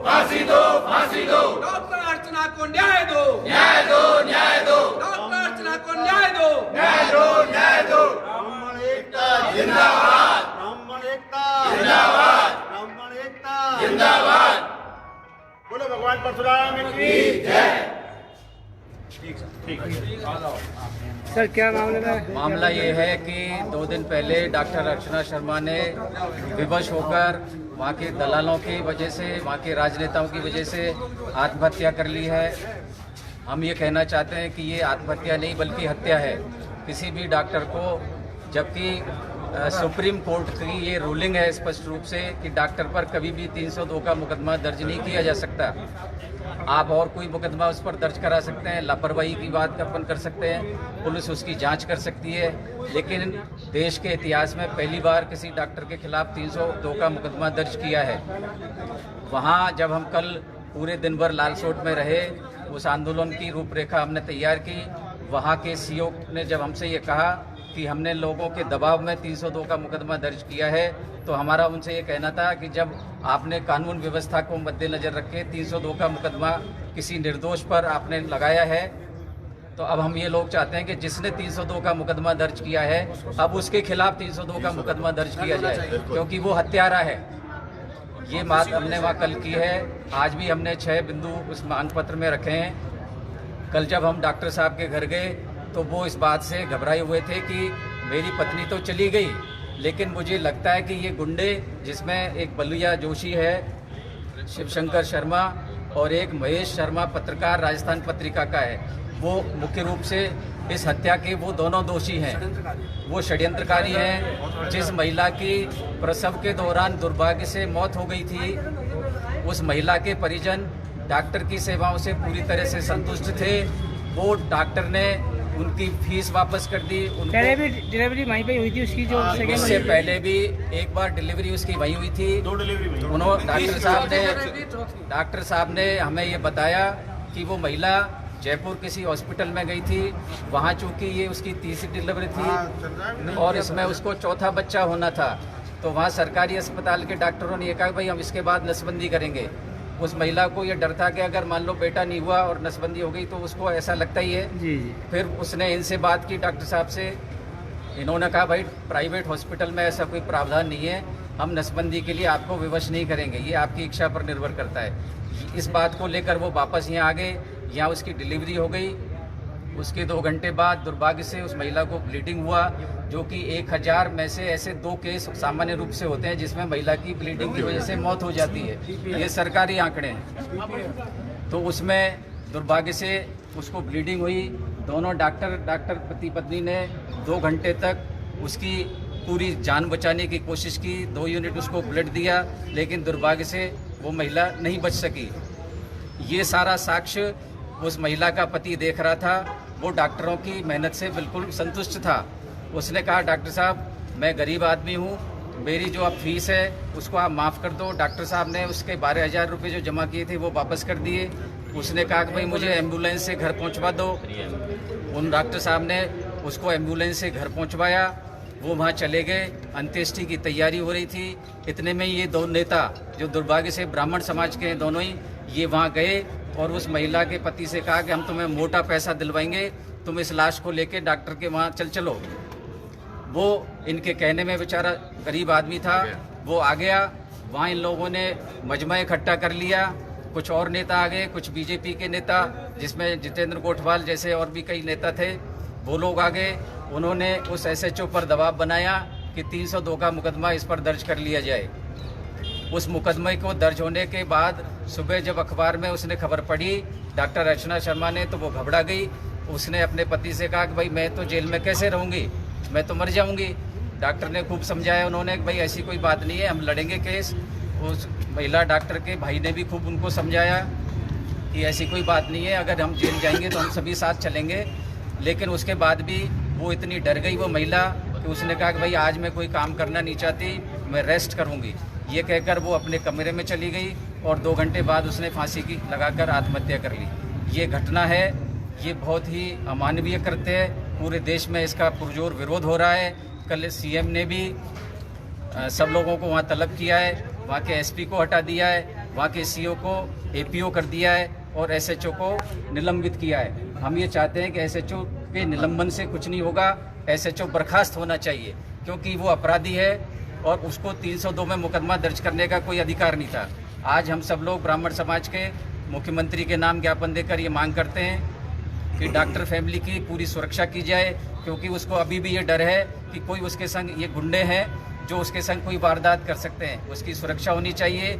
फांसी दो, फांसी दो। डॉक्टर अर्चना को न्याय दो, न्याय दो, न्याय दो। डॉक्टर अर्चना को न्याय दो, न्याय दो, न्याय दो। ब्राह्मण एकता जिंदाबाद, ब्राह्मण एकता जिंदाबाद, ब्राह्मण एकता जिंदाबाद। बोलो भगवान परशुराम की जय। सर क्या मामला है? मामला ये है कि 2 दिन पहले डॉक्टर अर्चना शर्मा ने विवश होकर वहाँ के दलालों की वजह से, वहाँ के राजनेताओं की वजह से आत्महत्या कर ली है। हम ये कहना चाहते हैं कि ये आत्महत्या नहीं बल्कि हत्या है किसी भी डॉक्टर को, जबकि सुप्रीम कोर्ट की ये रूलिंग है स्पष्ट रूप से कि डॉक्टर पर कभी भी 302 का मुकदमा दर्ज नहीं किया जा सकता। आप और कोई मुकदमा उस पर दर्ज करा सकते हैं, लापरवाही की बात अपन कर सकते हैं, पुलिस उसकी जांच कर सकती है, लेकिन देश के इतिहास में पहली बार किसी डॉक्टर के खिलाफ 302 का मुकदमा दर्ज किया है। वहाँ जब हम कल पूरे दिन भर लालसोट में रहे, उस आंदोलन की रूपरेखा हमने तैयार की। वहाँ के सीओ ने जब हमसे ये कहा कि हमने लोगों के दबाव में 302 का मुकदमा दर्ज किया है, तो हमारा उनसे ये कहना था कि जब आपने कानून व्यवस्था को मद्देनजर रख के 302 का मुकदमा किसी निर्दोष पर आपने लगाया है, तो अब हम ये लोग चाहते हैं कि जिसने 302 का मुकदमा दर्ज किया है अब उसके खिलाफ 302 का मुकदमा दर्ज किया जाए, क्योंकि वो हत्यारा है। ये बात हमने वहाँ कल की है। आज भी हमने 6 बिंदु उस मांगपत्र में रखे हैं। कल जब हम डॉक्टर साहब के घर गए तो वो इस बात से घबराए हुए थे कि मेरी पत्नी तो चली गई, लेकिन मुझे लगता है कि ये गुंडे, जिसमें एक बलुया जोशी है, शिवशंकर शर्मा और एक महेश शर्मा पत्रकार राजस्थान पत्रिका का है, वो मुख्य रूप से इस हत्या के वो दोनों दोषी हैं। वो षड्यंत्रकारी हैं। जिस महिला की प्रसव के दौरान दुर्भाग्य से मौत हो गई थी, उस महिला के परिजन डॉक्टर की सेवाओं से पूरी तरह से संतुष्ट थे। वो डॉक्टर ने उनकी फीस वापस कर दी। पहले भी डिलीवरी वहीं पे हुई थी उसकी, जो इससे पहले भी एक बार डिलीवरी उसकी वहीं हुई थी। 2 डिलीवरी उन्होंने डॉक्टर साहब ने हमें ये बताया कि वो महिला जयपुर किसी हॉस्पिटल में गई थी। वहाँ चूंकि ये उसकी 3री डिलीवरी थी और इसमें उसको 4था बच्चा होना था, तो वहाँ सरकारी अस्पताल के डॉक्टरों ने ये कहा भाई हम इसके बाद नसबंदी करेंगे। उस महिला को ये डर था कि अगर मान लो बेटा नहीं हुआ और नसबंदी हो गई तो उसको ऐसा लगता ही है। जी। फिर उसने इनसे बात की डॉक्टर साहब से। इन्होंने कहा भाई प्राइवेट हॉस्पिटल में ऐसा कोई प्रावधान नहीं है, हम नसबंदी के लिए आपको विवश नहीं करेंगे, ये आपकी इच्छा पर निर्भर करता है। इस बात को लेकर वो वापस यहाँ आ गए। यहाँ उसकी डिलीवरी हो गई। उसके 2 घंटे बाद दुर्भाग्य से उस महिला को ब्लीडिंग हुआ, जो कि 1000 में से ऐसे 2 केस सामान्य रूप से होते हैं जिसमें महिला की ब्लीडिंग की वजह से मौत हो जाती है। ये सरकारी आंकड़े हैं। तो उसमें दुर्भाग्य से उसको ब्लीडिंग हुई। दोनों डॉक्टर पति पत्नी ने 2 घंटे तक उसकी पूरी जान बचाने की कोशिश की। 2 यूनिट उसको ब्लड दिया, लेकिन दुर्भाग्य से वो महिला नहीं बच सकी। ये सारा साक्ष्य उस महिला का पति देख रहा था। वो डॉक्टरों की मेहनत से बिल्कुल संतुष्ट था। उसने कहा डॉक्टर साहब मैं गरीब आदमी हूँ, मेरी जो आप फीस है उसको आप माफ़ कर दो। डॉक्टर साहब ने उसके 12,000 रुपये जो जमा किए थे वो वापस कर दिए। उसने कहा कि भाई मुझे एम्बुलेंस से घर पहुँचवा दो। उन डॉक्टर साहब ने उसको एम्बुलेंस से घर पहुँचवाया। वो वहाँ चले गए। अंत्येष्टि की तैयारी हो रही थी। इतने में ये 2 नेता जो दुर्भाग्य से ब्राह्मण समाज के हैं दोनों ही, ये वहाँ गए और उस महिला के पति से कहा कि हम तुम्हें मोटा पैसा दिलवाएंगे, तुम इस लाश को लेके डॉक्टर के वहाँ चलो। वो इनके कहने में बेचारा गरीब आदमी था, वो आ गया। वहाँ इन लोगों ने मजमा इकट्ठा कर लिया। कुछ और नेता आ गए, कुछ बीजेपी के नेता, जिसमें जितेंद्र गोठवाल जैसे और भी कई नेता थे, वो लोग आ गए। उन्होंने उस एसएचओ पर दबाव बनाया कि 302 का मुकदमा इस पर दर्ज कर लिया जाए। उस मुकदमे को दर्ज होने के बाद सुबह जब अखबार में उसने खबर पढ़ी डॉक्टर अर्चना शर्मा ने, तो वो घबरा गई। उसने अपने पति से कहा कि भाई मैं तो जेल में कैसे रहूँगी, मैं तो मर जाऊँगी। डॉक्टर ने खूब समझाया उन्होंने कि भाई ऐसी कोई बात नहीं है, हम लड़ेंगे केस। उस महिला डॉक्टर के भाई ने भी खूब उनको समझाया कि ऐसी कोई बात नहीं है, अगर हम जेल जाएंगे तो हम सभी साथ चलेंगे। लेकिन उसके बाद भी वो इतनी डर गई वो महिला कि उसने कहा कि भाई आज मैं कोई काम करना नहीं चाहती, मैं रेस्ट करूँगी। ये कहकर वो अपने कमरे में चली गई और 2 घंटे बाद उसने फांसी की लगाकर आत्महत्या कर ली। ये घटना है, ये बहुत ही अमानवीय कृत्य है। पूरे देश में इसका पुरजोर विरोध हो रहा है। कल सीएम ने भी सब लोगों को वहाँ तलब किया है, वहाँ के एसपी को हटा दिया है। वहाँ के सीईओ को एपीओ कर दिया है और एसएचओ को निलंबित किया है। हम ये चाहते हैं कि एसएचओ के निलंबन से कुछ नहीं होगा, एसएचओ बर्खास्त होना चाहिए क्योंकि वो अपराधी है और उसको 302 में मुकदमा दर्ज करने का कोई अधिकार नहीं था। आज हम सब लोग ब्राह्मण समाज के मुख्यमंत्री के नाम ज्ञापन देकर ये मांग करते हैं कि डॉक्टर फैमिली की पूरी सुरक्षा की जाए, क्योंकि उसको अभी भी ये डर है कि कोई उसके संग ये गुंडे हैं जो उसके संग कोई वारदात कर सकते हैं। उसकी सुरक्षा होनी चाहिए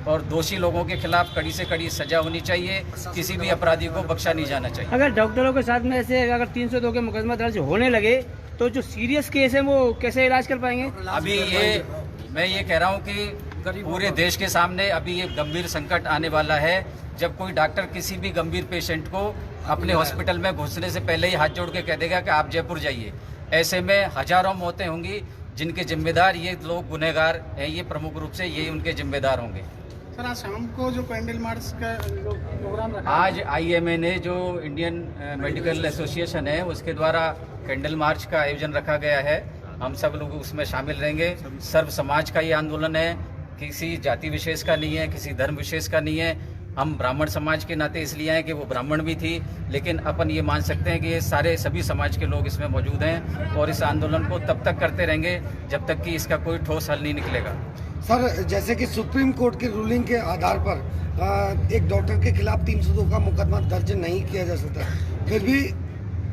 और दोषी लोगों के खिलाफ कड़ी से कड़ी सजा होनी चाहिए, किसी भी अपराधी को बख्शा नहीं जाना चाहिए। अगर डॉक्टरों के साथ में ऐसे अगर 302 के मुकदमा दर्ज होने लगे तो जो सीरियस केस है वो कैसे इलाज कर पाएंगे? अभी मैं ये कह रहा हूँ कि पूरे देश के सामने अभी ये गंभीर संकट आने वाला है जब कोई डॉक्टर किसी भी गंभीर पेशेंट को अपने हॉस्पिटल में घुसने से पहले ही हाथ जोड़ के कह देगा कि आप जयपुर जाइए। ऐसे में हजारों मौतें होंगी जिनके जिम्मेदार ये लोग गुनहगार हैं, ये प्रमुख रूप से ये उनके जिम्मेदार होंगे। सर आज शाम को जो कैंडल मार्च का जो प्रोग्राम रखा आज आईएमए ने जो इंडियन मेडिकल एसोसिएशन है उसके द्वारा कैंडल मार्च का आयोजन रखा गया है। हम सब लोग उसमें शामिल रहेंगे। सर्व समाज का ये आंदोलन है, किसी जाति विशेष का नहीं है, किसी धर्म विशेष का नहीं है। हम ब्राह्मण समाज के नाते इसलिए हैं कि वो ब्राह्मण भी थी, लेकिन अपन ये मान सकते हैं कि ये सभी समाज के लोग इसमें मौजूद हैं और इस आंदोलन को तब तक करते रहेंगे जब तक कि इसका कोई ठोस हल नहीं निकलेगा। सर जैसे कि सुप्रीम कोर्ट की रूलिंग के आधार पर एक डॉक्टर के खिलाफ 302 का मुकदमा दर्ज नहीं किया जा सकता, फिर भी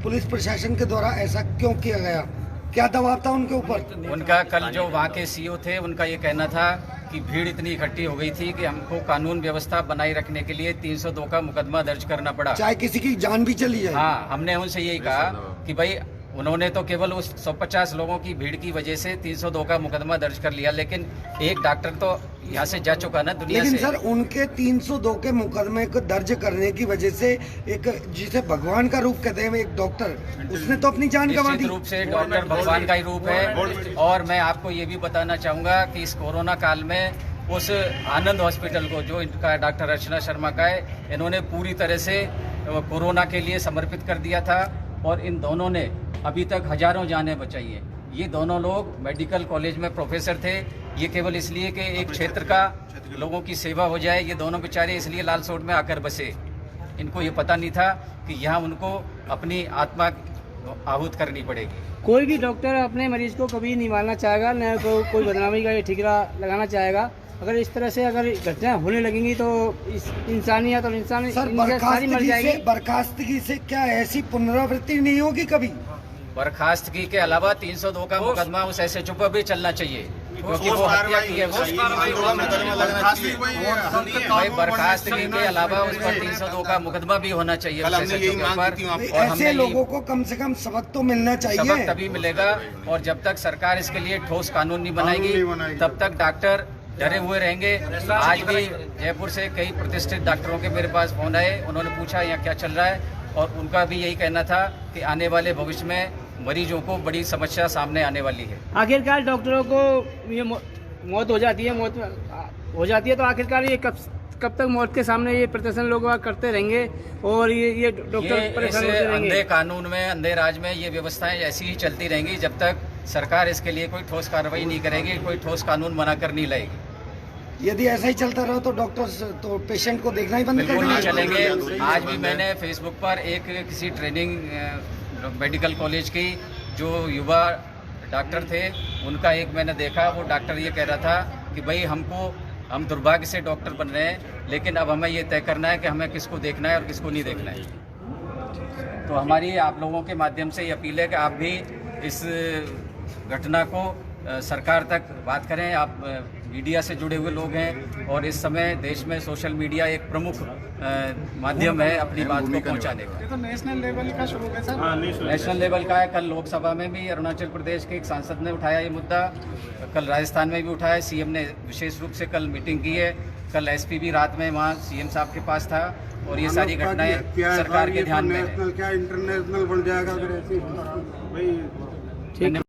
पुलिस प्रशासन के द्वारा ऐसा क्यों किया गया? क्या दबाव था उनके ऊपर? उनका कल जो वहाँ के सीईओ थे उनका ये कहना था कि भीड़ इतनी इकट्ठी हो गई थी कि हमको कानून व्यवस्था बनाए रखने के लिए 302 का मुकदमा दर्ज करना पड़ा, चाहे किसी की जान भी चली जाए। हाँ, हमने उनसे यही कहा कि भाई उन्होंने तो केवल उस 150 लोगों की भीड़ की वजह से 302 का मुकदमा दर्ज कर लिया, लेकिन एक डॉक्टर तो यहाँ से जा चुका ना दुनिया से। लेकिन सर उनके 302 के मुकदमे को दर्ज करने की वजह से एक जिसे भगवान का रूप कहते हैं एक डॉक्टर, उसने तो अपनी जान गंवा दी। निश्चित रूप से डॉक्टर भगवान का ही रूप है। और मैं आपको ये भी बताना चाहूँगा कि इस कोरोना काल में उस आनंद हॉस्पिटल को जो इनका डॉक्टर अर्चना शर्मा का है, इन्होंने पूरी तरह से कोरोना के लिए समर्पित कर दिया था और इन दोनों ने अभी तक हजारों जानें बचाई हैं। ये दोनों लोग मेडिकल कॉलेज में प्रोफेसर थे, ये केवल इसलिए कि एक क्षेत्र का लोगों की सेवा हो जाए, ये दोनों बेचारे इसलिए लालसोट में आकर बसे। इनको ये पता नहीं था कि यहाँ उनको अपनी आत्मा आहूत करनी पड़ेगी। कोई भी डॉक्टर अपने मरीज को कभी नहीं मारना चाहेगा, न कोई बदनामी का ये ठिकरा लगाना चाहेगा। अगर इस तरह से अगर घटनाएं होने लगेंगी तो इंसानियत और इंसान सारी मर जाएगी। बर्खास्तगी से क्या ऐसी पुनरावृत्ति नहीं होगी कभी? बर्खास्तगी के अलावा 302 का मुकदमा उस एसएचओ पर भी चलना चाहिए क्योंकि वो हत्या की है। भाई बर्खास्तगी के अलावा उस पर 302 का मुकदमा भी होना चाहिए उस एसएचओ के ऊपर। और ऐसे लोगों को कम से कम सबक तो मिलना चाहिए। सबक तभी मिलेगा और जब तक सरकार इसके लिए ठोस कानून नहीं बनाएगी तब तक डॉक्टर डरे हुए रहेंगे। आज भी जयपुर से कई प्रतिष्ठित डॉक्टरों के मेरे पास फोन आए, उन्होंने पूछा यहाँ क्या चल रहा है और उनका भी यही कहना था कि आने वाले भविष्य में मरीजों को बड़ी समस्या सामने आने वाली है। आखिरकार डॉक्टरों को ये मौत हो जाती है तो आखिरकार ये कब तक मौत के सामने ये प्रदर्शन लोग करते रहेंगे और ये डॉक्टर परेशान होते रहेंगे? अंधे कानून में, अंधे राज में ये व्यवस्थाएं ऐसी ही चलती रहेंगी जब तक सरकार इसके लिए कोई ठोस कार्रवाई नहीं करेगी, कोई ठोस कानून बनाकर नहीं लाएगी। यदि ऐसा ही चलता रहा तो डॉक्टर्स तो पेशेंट को देखना ही बंद कर बिल्कुल नहीं देंगे। चलेंगे। आज भी मैंने फेसबुक पर एक किसी ट्रेनिंग मेडिकल कॉलेज की जो युवा डॉक्टर थे उनका एक मैंने देखा, वो डॉक्टर ये कह रहा था कि भाई हम दुर्भाग्य से डॉक्टर बन रहे हैं, लेकिन अब हमें ये तय करना है कि हमें किसको देखना है और किसको नहीं देखना है। तो हमारी आप लोगों के माध्यम से ये अपील है कि आप भी इस घटना को सरकार तक बात करें। आप मीडिया से जुड़े हुए लोग हैं और इस समय देश में सोशल मीडिया एक प्रमुख माध्यम है अपनी बात को पहुंचाने का। ये तो नेशनल लेवल का शुरू है सर। नेशनल लेवल का है। कल लोकसभा में भी अरुणाचल प्रदेश के एक सांसद ने उठाया ये मुद्दा, कल राजस्थान में भी उठाया। सीएम ने विशेष रूप से कल मीटिंग की है। कल एसपी भी रात में वहाँ सीएम साहब के पास था और ये सारी घटनाएं सरकार के ध्यान में है। क्या इंटरनेशनल बन जाएगा अगर ऐसी?